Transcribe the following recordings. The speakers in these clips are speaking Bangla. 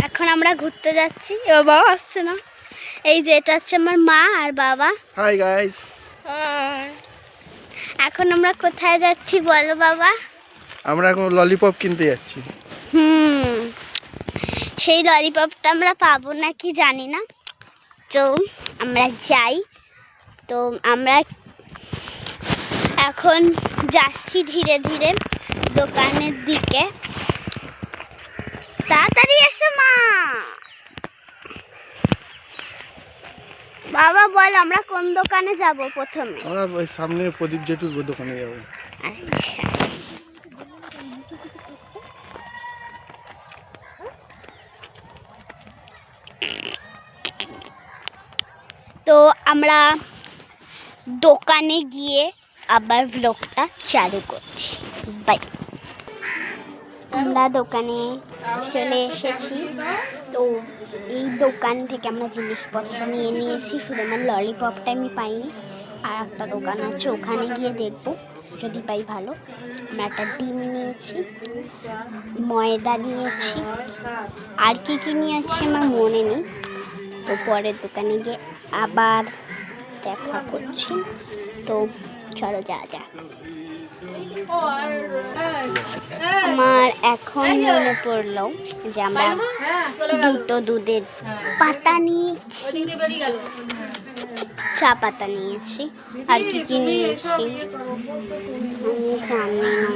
এখন আমরা ঘুরতে যাচ্ছি। বাবা আসছে না। এই যে এটা হচ্ছে আমার মা আর বাবা। Hi guys. এখন আমরা কোথায় যাচ্ছি বলো বাবা? আমরা এখন ললিপপ কিনতে যাচ্ছি। সেই ললিপপটা আমরা পাবো না কি জানি না, তো আমরা যাই। তো আমরা এখন যাচ্ছি ধীরে ধীরে দোকানের দিকে। তাড়াতাড়ি এসো মা। বাবা বল আমরা কোন দোকানে যাব প্রথমে? আমরা ওই সামনে প্রদীপ জেঠুর দোকানে যাব। আচ্ছা, তো আমরা দোকানে গিয়ে আবার ব্লগটা চালু করছি। বাই। আমরা দোকানে চলে এসেছি। তো এই দোকান থেকে আমরা জিনিসপত্র নিয়ে নিয়েছি, শুধু আমার ললিপপটা আমি পাইনি। আর একটা দোকান আছে, ওখানে গিয়ে দেখবো যদি পাই ভালো। আমরা একটা ডিম নিয়েছি, ময়দা নিয়েছি, আর কি কি নিয়েছি আমার মনে নেই। তো পরের দোকানে গিয়ে আবার দেখা করছি। তো চলো যা যা। আমার এখন মনে পড়লো যে আমরা দুটো দুধের পাতা নিয়েছি, চা পাতা নিয়েছি, আর কি কি নিয়েছি আমি জানি না।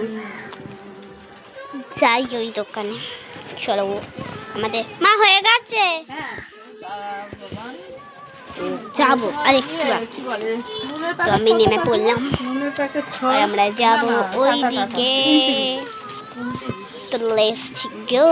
যাই ওই দোকানে, চলো। আমাদের মা হয়ে গেছে, যাবো আর একটু বাকি। তো আমি নেমে পড়লাম আর আমরা যাবো ওই দিকে। তো লেটস গো।